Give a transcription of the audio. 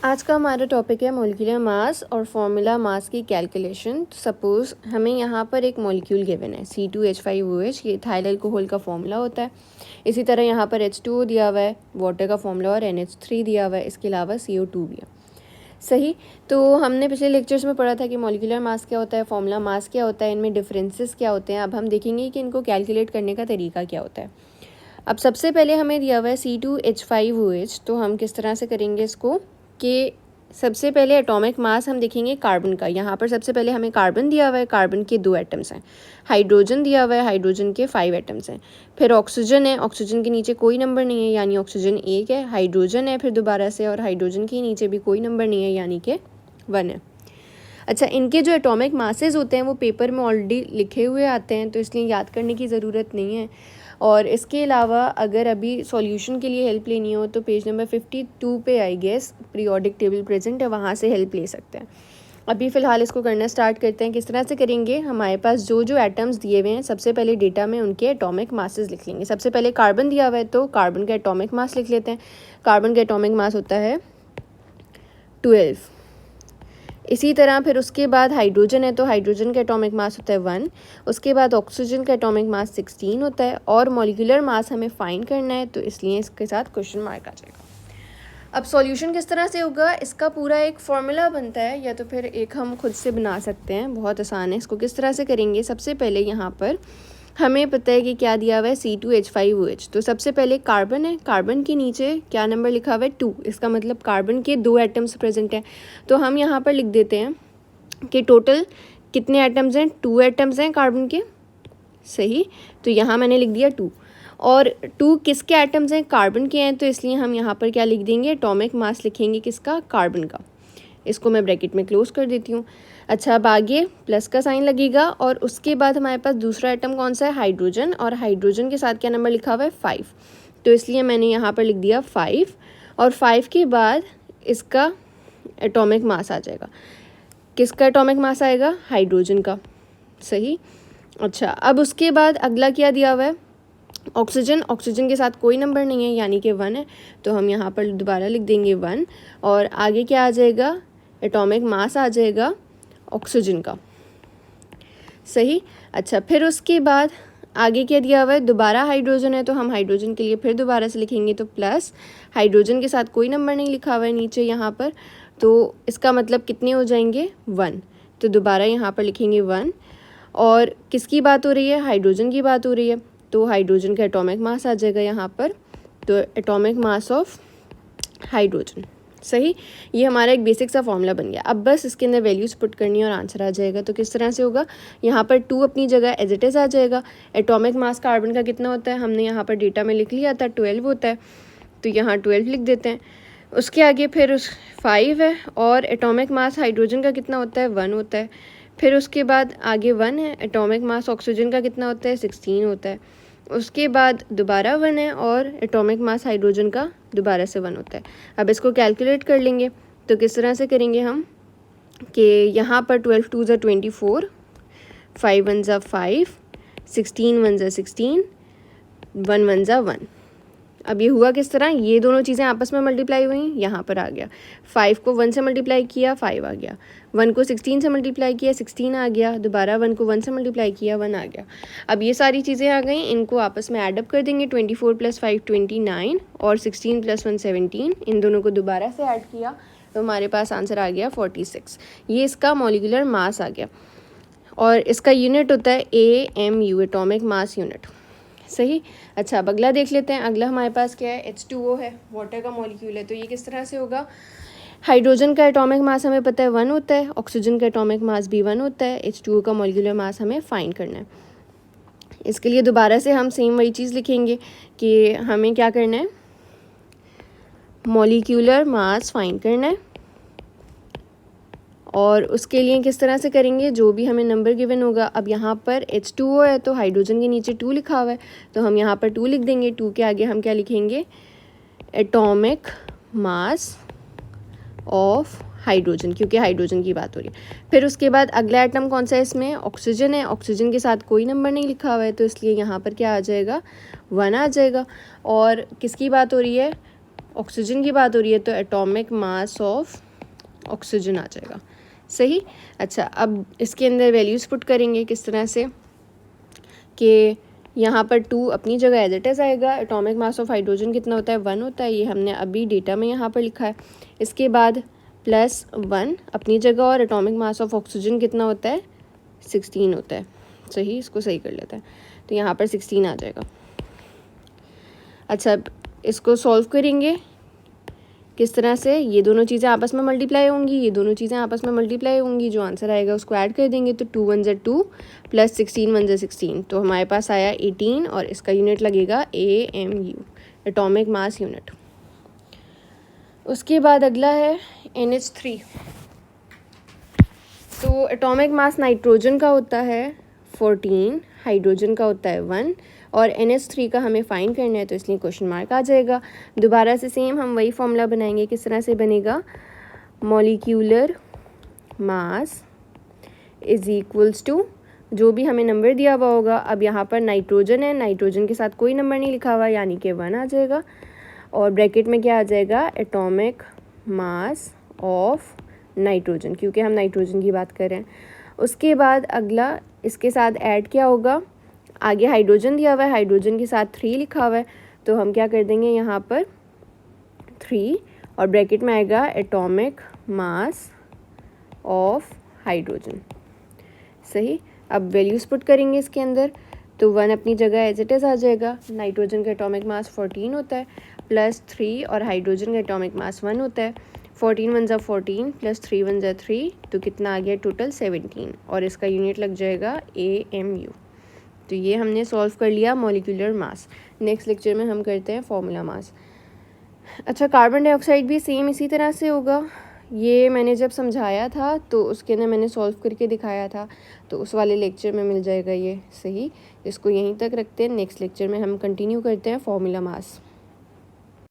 आज का हमारा टॉपिक है मॉलिक्यूलर मास और फॉर्मूला मास की कैलकुलेशन। तो सपोज़ हमें यहाँ पर एक मॉलिक्यूल गिवन है C2H5OH, ये इथाइल अल्कोहल का फॉर्मूला होता है। इसी तरह यहाँ पर H2O दिया हुआ है, वाटर का फॉर्मूला, और NH3 दिया हुआ है, इसके अलावा CO2 भी है। सही। तो हमने पिछले लेक्चर्स में पढ़ा था कि मॉलिक्यूलर मास क्या होता है, फॉर्मूला मास क्या होता है, इनमें डिफरेंसेस क्या होते हैं। अब हम देखेंगे कि इनको कैलकुलेट करने का तरीका क्या होता है। अब सबसे पहले हमें दिया हुआ है C2H5OH, तो हम किस तरह से करेंगे इसको कि सबसे पहले एटॉमिक मास हम देखेंगे कार्बन का। यहाँ पर सबसे पहले हमें कार्बन दिया हुआ है, कार्बन के 2 एटम्स हैं। हाइड्रोजन दिया हुआ है, हाइड्रोजन के 5 एटम्स हैं। फिर ऑक्सीजन है, ऑक्सीजन के नीचे कोई नंबर नहीं है, यानी ऑक्सीजन 1 है। हाइड्रोजन है फिर दोबारा से, और हाइड्रोजन के नीचे भी कोई नंबर नहीं है, यानी कि 1 है। अच्छा, इनके जो एटॉमिक मासेस होते हैं वो पेपर में ऑलरेडी लिखे हुए आते हैं, तो इसलिए याद करने की ज़रूरत नहीं है। और इसके अलावा अगर अभी सॉल्यूशन के लिए हेल्प लेनी हो तो पेज नंबर 52 पे I guess periodic table present है, वहाँ से हेल्प ले सकते हैं। अभी फ़िलहाल इसको करना स्टार्ट करते हैं। किस तरह से करेंगे, हमारे पास जो जो एटम्स दिए हुए हैं सबसे पहले डेटा में उनके एटॉमिक मासेस लिख लेंगे। सबसे पहले कार्बन दिया हुआ है तो कार्बन का एटॉमिक मास लिख लेते हैं। कार्बन का एटॉमिक मास होता है 12। इसी तरह फिर उसके बाद हाइड्रोजन है तो हाइड्रोजन का एटॉमिक मास होता है 1। उसके बाद ऑक्सीजन का एटॉमिक मास 16 होता है, और मॉलिक्यूलर मास हमें फाइंड करना है, तो इसलिए इसके साथ क्वेश्चन मार्क आ जाएगा। अब सॉल्यूशन किस तरह से होगा, इसका पूरा एक फॉर्मूला बनता है, या तो फिर एक हम खुद से बना सकते हैं, बहुत आसान है। इसको किस तरह से करेंगे, सबसे पहले यहाँ पर हमें पता है कि क्या दिया हुआ है C2H5OH, तो सबसे पहले कार्बन है, कार्बन के नीचे क्या नंबर लिखा हुआ है 2, इसका मतलब कार्बन के 2 एटम्स प्रेजेंट हैं। तो हम यहाँ पर लिख देते हैं कि टोटल कितने एटम्स हैं, 2 एटम्स हैं कार्बन के। सही, तो यहाँ मैंने लिख दिया 2, और 2 किसके एटम्स हैं, कार्बन के हैं, तो इसलिए हम यहाँ पर क्या लिख देंगे, एटॉमिक मास लिखेंगे किसका, कार्बन का। इसको मैं ब्रैकेट में क्लोज कर देती हूँ। अच्छा, अब आगे प्लस का साइन लगेगा, और उसके बाद हमारे पास दूसरा एटम कौन सा है, हाइड्रोजन, और हाइड्रोजन के साथ क्या नंबर लिखा हुआ है 5, तो इसलिए मैंने यहाँ पर लिख दिया 5, और 5 के बाद इसका एटॉमिक मास आ जाएगा। किसका एटॉमिक मास आएगा, हाइड्रोजन का। सही। अच्छा, अब उसके बाद अगला क्या दिया हुआ है, ऑक्सीजन। ऑक्सीजन के साथ कोई नंबर नहीं है, यानी कि 1 है, तो हम यहाँ पर दोबारा लिख देंगे 1, और आगे क्या आ जाएगा, एटॉमिक मास आ जाएगा ऑक्सीजन का। सही। अच्छा, फिर उसके बाद आगे क्या दिया हुआ है, दोबारा हाइड्रोजन है, तो हम हाइड्रोजन के लिए फिर दोबारा से लिखेंगे, तो प्लस हाइड्रोजन के साथ कोई नंबर नहीं लिखा हुआ है नीचे यहाँ पर, तो इसका मतलब कितने हो जाएंगे, 1, तो दोबारा यहाँ पर लिखेंगे 1। और किसकी बात हो रही है, हाइड्रोजन की बात हो रही है, तो हाइड्रोजन का एटॉमिक मास आ जाएगा यहाँ पर, तो एटॉमिक मास ऑफ हाइड्रोजन। सही, ये हमारा एक बेसिक सा फॉर्मूला बन गया। अब बस इसके अंदर वैल्यूज़ पुट करनी है और आंसर आ जाएगा। तो किस तरह से होगा, यहाँ पर 2 अपनी जगह एज इट इज़ आ जाएगा। एटॉमिक मास कार्बन का कितना होता है, हमने यहाँ पर डेटा में लिख लिया था 12 होता है, तो यहाँ 12 लिख देते हैं। उसके आगे फिर 5 है, और एटॉमिक मास हाइड्रोजन का कितना होता है, 1 होता है। फिर उसके बाद आगे 1 है, एटॉमिक मास ऑक्सीजन का कितना होता है, 16 होता है। उसके बाद दोबारा 1 है, और एटॉमिक मास हाइड्रोजन का दोबारा से 1 होता है। अब इसको कैलकुलेट कर लेंगे, तो किस तरह से करेंगे हम कि यहाँ पर 12 2 ज़ा 24, 5 1 ज़ा 5, 16 1 ज़ा 16, 1 1 ज़ा 1। अब ये हुआ किस तरह, ये दोनों चीज़ें आपस में मल्टीप्लाई हुई, यहाँ पर आ गया। 5 को 1 से मल्टीप्लाई किया, 5 आ गया। 1 को 16 से मल्टीप्लाई किया, 16 आ गया। दोबारा 1 को 1 से मल्टीप्लाई किया, 1 आ गया। अब ये सारी चीज़ें आ गई, इनको आपस में ऐड अप कर देंगे। 24 + 5 29, और 16 + 1 17, इन दोनों को दोबारा से ऐड किया, तो हमारे पास आंसर आ गया 46। ये इसका मॉलिक्यूलर मास आ गया, और इसका यूनिट होता है AMU, एटॉमिक मास यूनिट। सही। अच्छा, अब अगला देख लेते हैं। अगला हमारे पास क्या है, H2O है, वाटर का मॉलिक्यूल है। तो ये किस तरह से होगा, हाइड्रोजन का एटॉमिक मास हमें पता है 1 होता है, ऑक्सीजन का एटॉमिक मास भी 1 होता है, H2O का मॉलिक्यूलर मास हमें फाइंड करना है। इसके लिए दोबारा से हम सेम वही चीज़ लिखेंगे कि हमें क्या करना है, मॉलिक्यूलर मास फाइंड करना है, और उसके लिए किस तरह से करेंगे, जो भी हमें नंबर गिवन होगा। अब यहाँ पर H2O है, तो हाइड्रोजन के नीचे 2 लिखा हुआ है, तो हम यहाँ पर 2 लिख देंगे। 2 के आगे हम क्या लिखेंगे, एटॉमिक मास ऑफ हाइड्रोजन, क्योंकि हाइड्रोजन की बात हो रही है। फिर उसके बाद अगला एटम कौन सा है, इसमें ऑक्सीजन है। ऑक्सीजन के साथ कोई नंबर नहीं लिखा हुआ है, तो इसलिए यहाँ पर क्या आ जाएगा, 1 आ जाएगा। और किसकी बात हो रही है, ऑक्सीजन की बात हो रही है तो एटॉमिक मास ऑफ ऑक्सीजन आ जाएगा। सही। अच्छा, अब इसके अंदर वैल्यूज़ पुट करेंगे किस तरह से कि यहाँ पर 2 अपनी जगह एज इट इज़ आएगा। एटॉमिक मास ऑफ हाइड्रोजन कितना होता है, 1 होता है, ये हमने अभी डेटा में यहाँ पर लिखा है। इसके बाद +1 अपनी जगह, और एटॉमिक मास ऑफ ऑक्सीजन कितना होता है, 16 होता है। सही, इसको सही कर लेते हैं, तो यहाँ पर 16 आ जाएगा। अच्छा, अब इसको सॉल्व करेंगे किस तरह से, ये दोनों चीज़ें आपस में मल्टीप्लाई होंगी, ये दोनों चीज़ें आपस में मल्टीप्लाई होंगी, जो आंसर आएगा उसको ऐड कर देंगे, तो 2 1 2 प्लस 16 1 16, तो हमारे पास आया 18, और इसका यूनिट लगेगा AMU, एटॉमिक मास यूनिट। उसके बाद अगला है NH3। तो एटॉमिक मास नाइट्रोजन का होता है 14, हाइड्रोजन का होता है 1, और NH3 का हमें फाइंड करना है, तो इसलिए क्वेश्चन मार्क आ जाएगा। दोबारा से सेम हम वही फॉर्मूला बनाएंगे, किस तरह से बनेगा, molecular mass is equals to जो भी हमें नंबर दिया हुआ होगा। अब यहाँ पर नाइट्रोजन है, नाइट्रोजन के साथ कोई नंबर नहीं लिखा हुआ, यानी कि 1 आ जाएगा, और ब्रैकेट में क्या आ जाएगा, एटॉमिक मास ऑफ नाइट्रोजन, क्योंकि हम नाइट्रोजन की बात कर रहे हैं। उसके बाद अगला इसके साथ ऐड क्या होगा, आगे हाइड्रोजन दिया हुआ है, हाइड्रोजन के साथ 3 लिखा हुआ है, तो हम क्या कर देंगे यहाँ पर 3, और ब्रैकेट में आएगा एटॉमिक मास ऑफ हाइड्रोजन। सही। अब वैल्यूज़ पुट करेंगे इसके अंदर, तो 1 अपनी जगह एज इट इज़ आ जाएगा। नाइट्रोजन का एटॉमिक मास 14 होता है, +3, और हाइड्रोजन का एटॉमिक मास 1 होता है। 14 1 = 14 प्लस 3 1 = 3, तो कितना आ गया टोटल 17, और इसका यूनिट लग जाएगा AMU। तो ये हमने सॉल्व कर लिया मॉलिक्यूलर मास। नेक्स्ट लेक्चर में हम करते हैं फॉर्मूला मास। अच्छा, कार्बन डाइऑक्साइड भी सेम इसी तरह से होगा। ये मैंने जब समझाया था तो उसके अंदर मैंने सॉल्व करके दिखाया था, तो उस वाले लेक्चर में मिल जाएगा ये। सही, इसको यहीं तक रखते हैं, नेक्स्ट लेक्चर में हम कंटिन्यू करते हैं फॉर्मूला मास।